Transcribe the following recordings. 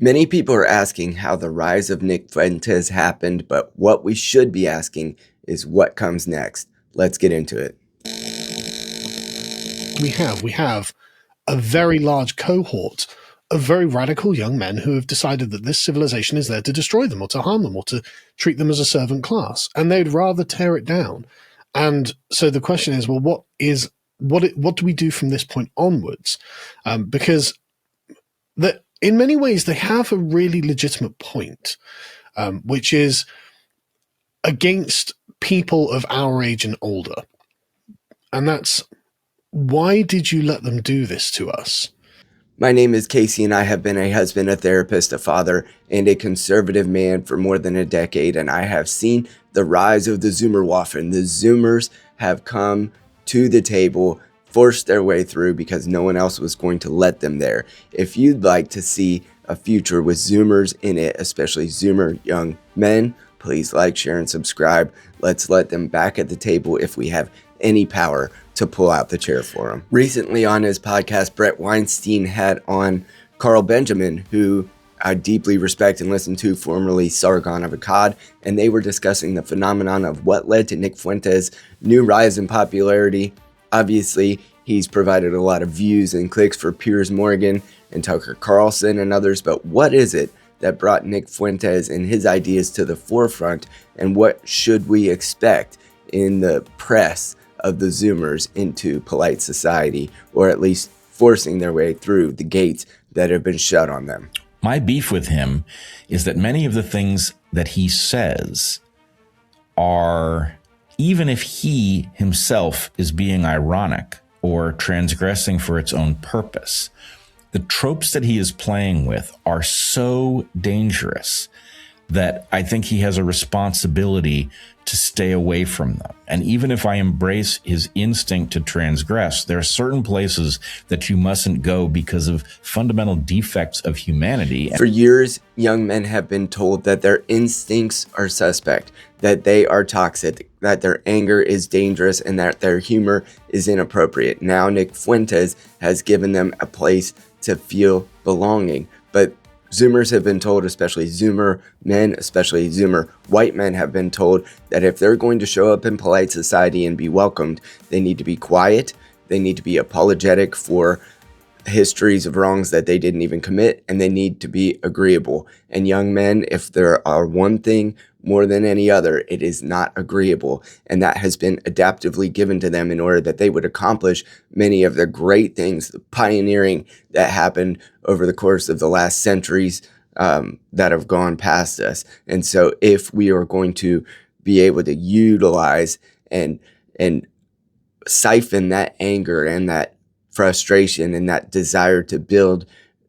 Many people are asking how the rise of Nick Fuentes happened, but what we should be asking is what comes next. Let's get into it. We have a very large cohort of very radical young men who have decided that this civilization is there to destroy them or to harm them or to treat them as a servant class, and they'd rather tear it down. And so the question is, well, what do we do from this point onwards? Because in many ways they have a really legitimate point, which is against people of our age and older. And that's, why did you let them do this to us? My name is Casey, and I have been a husband, a therapist, a father, and a conservative man for more than a decade, and I have seen the rise of the Zoomerwaffen. The Zoomers have come to the table, forced their way through because no one else was going to let them there. If you'd like to see a future with Zoomers in it, especially Zoomer young men, please like, share, and subscribe. Let's let them back at the table if we have any power to pull out the chair for them. Recently on his podcast, Bret Weinstein had on Carl Benjamin, who I deeply respect and listen to, formerly Sargon of Akkad, and they were discussing the phenomenon of what led to Nick Fuentes' new rise in popularity. Obviously, he's provided a lot of views and clicks for Piers Morgan and Tucker Carlson and others, but what is it that brought Nick Fuentes and his ideas to the forefront, and what should we expect in the press of the Zoomers into polite society, or at least forcing their way through the gates that have been shut on them? My beef with him is that many of the things that he says are, even if he himself is being ironic or transgressing for its own purpose, the tropes that he is playing with are so dangerous that I think he has a responsibility to stay away from them. And even if I embrace his instinct to transgress, there are certain places that you mustn't go because of fundamental defects of humanity. For years, young men have been told that their instincts are suspect, that they are toxic, that their anger is dangerous, and that their humor is inappropriate. Now Nick Fuentes has given them a place to feel belonging. But Zoomers have been told, especially Zoomer men, especially Zoomer white men, have been told that if they're going to show up in polite society and be welcomed, they need to be quiet, they need to be apologetic for histories of wrongs that they didn't even commit, and they need to be agreeable. And young men, if there are one thing more than any other, it is not agreeable. And that has been adaptively given to them in order that they would accomplish many of the great things, the pioneering that happened over the course of the last centuries that have gone past us. And so if we are going to be able to utilize and siphon that anger and that frustration and that desire to build,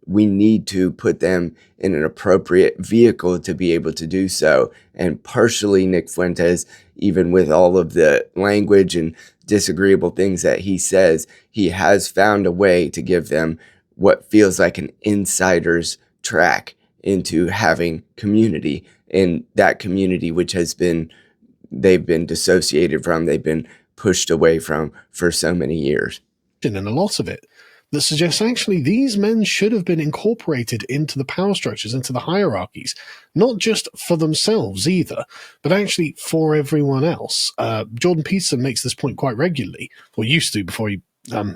we need to put them in an appropriate vehicle to be able to do so. And partially Nick Fuentes, even with all of the language and disagreeable things that he says, he has found a way to give them what feels like an insider's track into having community. And that community, which they've been dissociated from, they've been pushed away from for so many years. And a lot of it that suggests actually these men should have been incorporated into the power structures, into the hierarchies, not just for themselves either, but actually for everyone else. Jordan Peterson makes this point quite regularly, or used to before he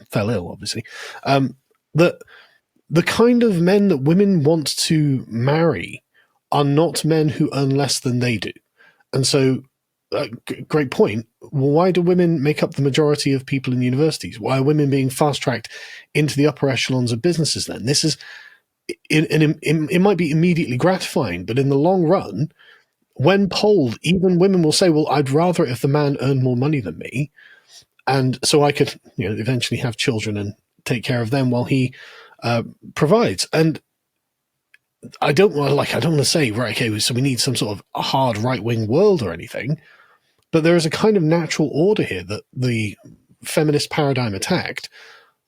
fell ill, obviously, that the kind of men that women want to marry are not men who earn less than they do. And so, great point. Why do women make up the majority of people in universities? Why are women being fast-tracked into the upper echelons of businesses then? This is, it might be immediately gratifying, but in the long run, when polled, even women will say, well, I'd rather if the man earned more money than me, and so I could eventually have children and take care of them while he provides. And I don't want to say, right, okay, so we need some sort of a hard right-wing world or anything, but there is a kind of natural order here that the feminist paradigm attacked,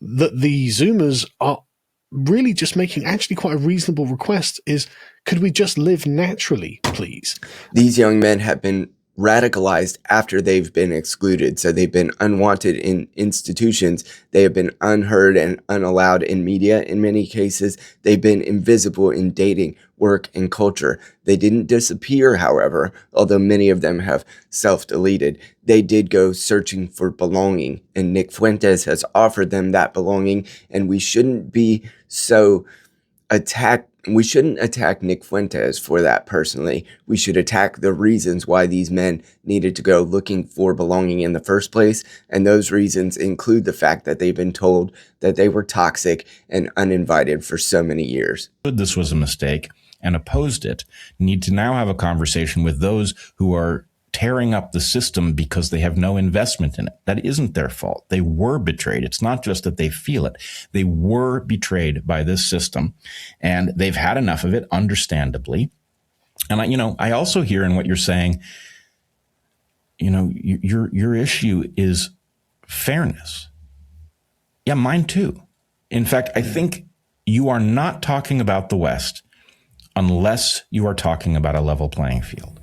that the Zoomers are really just making actually quite a reasonable request is, could we just live naturally, please? These young men have been radicalized after they've been excluded. So they've been unwanted in institutions. They have been unheard and unallowed in media in many cases. They've been invisible in dating, work, and culture. They didn't disappear, however, although many of them have self-deleted. They did go searching for belonging, and Nick Fuentes has offered them that belonging, and we shouldn't attack Nick Fuentes for that personally. We should attack the reasons why these men needed to go looking for belonging in the first place. And those reasons include the fact that they've been told that they were toxic and uninvited for so many years. This was a mistake and opposed it, need to now have a conversation with those who are tearing up the system because they have no investment in it. That isn't their fault. They were betrayed. It's not just that they feel it. They were betrayed by this system, and they've had enough of it, understandably. And I also hear in what you're saying, your issue is fairness. Yeah, mine too. In fact, I think you are not talking about the West unless you are talking about a level playing field.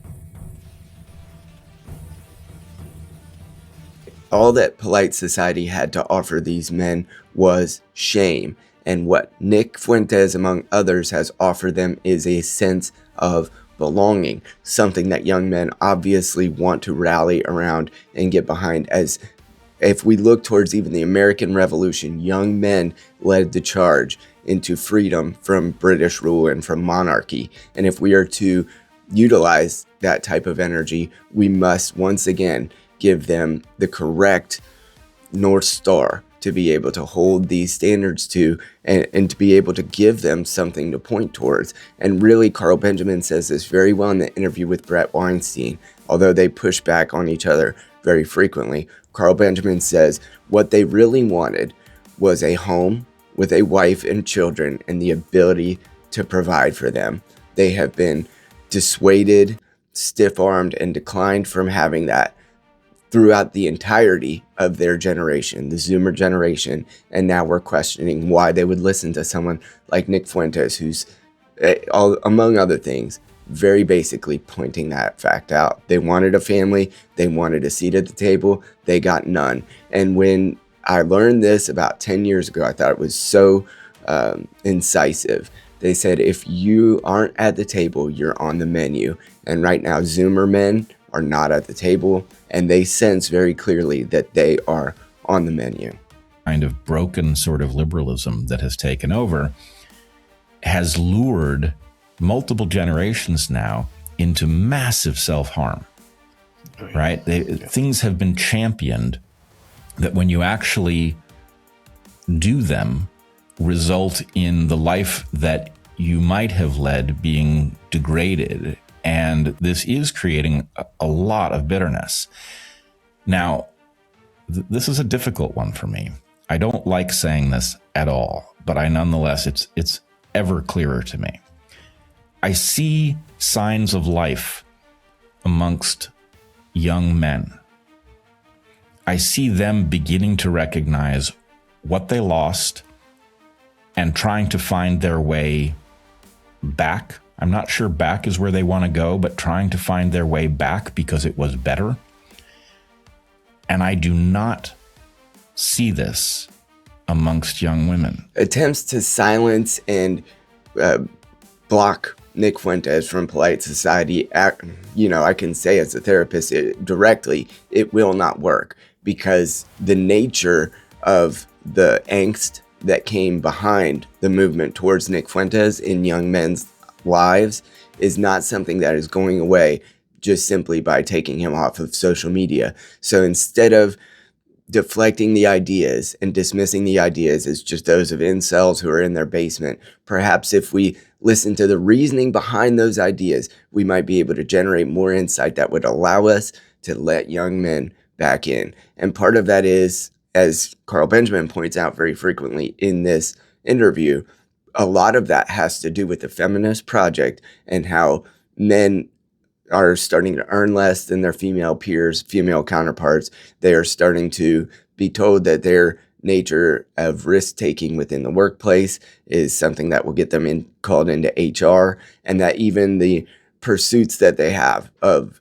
All that polite society had to offer these men was shame. And what Nick Fuentes, among others, has offered them is a sense of belonging, something that young men obviously want to rally around and get behind. As if we look towards even the American Revolution, young men led the charge into freedom from British rule and from monarchy. And if we are to utilize that type of energy, we must once again give them the correct North Star to be able to hold these standards to, and to be able to give them something to point towards. And really, Carl Benjamin says this very well in the interview with Bret Weinstein. Although they push back on each other very frequently, Carl Benjamin says what they really wanted was a home with a wife and children and the ability to provide for them. They have been dissuaded, stiff-armed, and declined from having that throughout the entirety of their generation, the Zoomer generation, and now we're questioning why they would listen to someone like Nick Fuentes, who's, among other things, very basically pointing that fact out. They wanted a family, they wanted a seat at the table, they got none. And when I learned this about 10 years ago, I thought it was so incisive. They said, if you aren't at the table, you're on the menu. And right now, Zoomer men are not at the table, and they sense very clearly that they are on the menu. Kind of broken sort of liberalism that has taken over has lured multiple generations now into massive self-harm, right? Things have been championed that when you actually do them, result in the life that you might have led being degraded. And this is creating a lot of bitterness. Now, this is a difficult one for me. I don't like saying this at all, but nonetheless, it's ever clearer to me. I see signs of life amongst young men. I see them beginning to recognize what they lost and trying to find their way back. I'm not sure back is where they want to go, but trying to find their way back because it was better. And I do not see this amongst young women. Attempts to silence and block Nick Fuentes from polite society, I can say as a therapist directly, it will not work, because the nature of the angst that came behind the movement towards Nick Fuentes in young men's lives is not something that is going away just simply by taking him off of social media. So instead of deflecting the ideas and dismissing the ideas as just those of incels who are in their basement, perhaps if we listen to the reasoning behind those ideas, we might be able to generate more insight that would allow us to let young men back in. And part of that is, as Carl Benjamin points out very frequently in this interview, a lot of that has to do with the feminist project and how men are starting to earn less than their female peers, female counterparts. They are starting to be told that their nature of risk-taking within the workplace is something that will get them called into HR, and that even the pursuits that they have of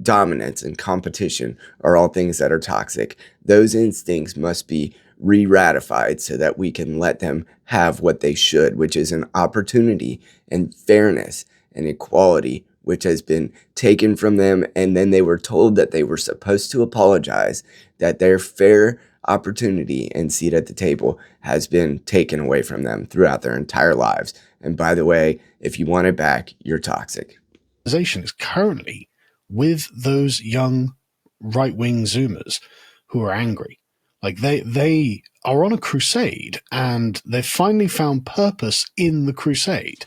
dominance and competition are all things that are toxic. Those instincts must be re-ratified so that we can let them have what they should, which is an opportunity and fairness and equality, which has been taken from them. And then they were told that they were supposed to apologize, that their fair opportunity and seat at the table has been taken away from them throughout their entire lives. And by the way, if you want it back, you're toxic. Is currently with those young right-wing Zoomers who are angry. Like they are on a crusade, and they've finally found purpose in the crusade.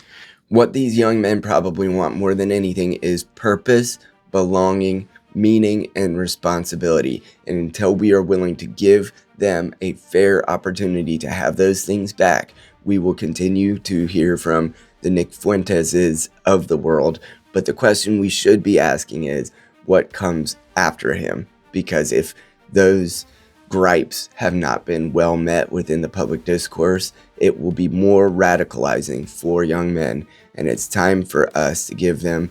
What these young men probably want more than anything is purpose, belonging, meaning, and responsibility. And until we are willing to give them a fair opportunity to have those things back, we will continue to hear from the Nick Fuenteses of the world. But the question we should be asking is, what comes after him? Because if those gripes have not been well met within the public discourse, it will be more radicalizing for young men. And it's time for us to give them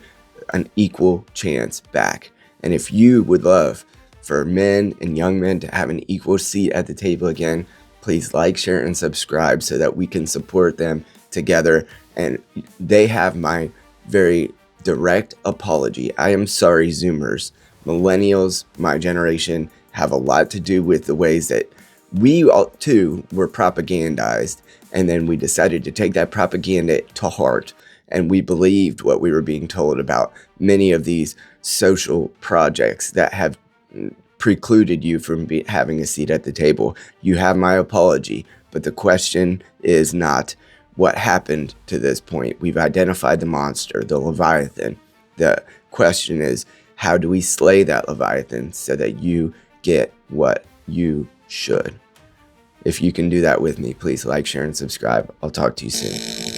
an equal chance back. And if you would love for men and young men to have an equal seat at the table again, please like, share, and subscribe so that we can support them together. And they have my very direct apology. I am sorry, Zoomers. Millennials, my generation, have a lot to do with the ways that we all, too, were propagandized. And then we decided to take that propaganda to heart. And we believed what we were being told about many of these social projects that have precluded you from having a seat at the table. You have my apology. But the question is not what happened to this point. We've identified the monster, the Leviathan. The question is, how do we slay that Leviathan so that you get what you should? If you can do that with me, please like, share, and subscribe. I'll talk to you soon.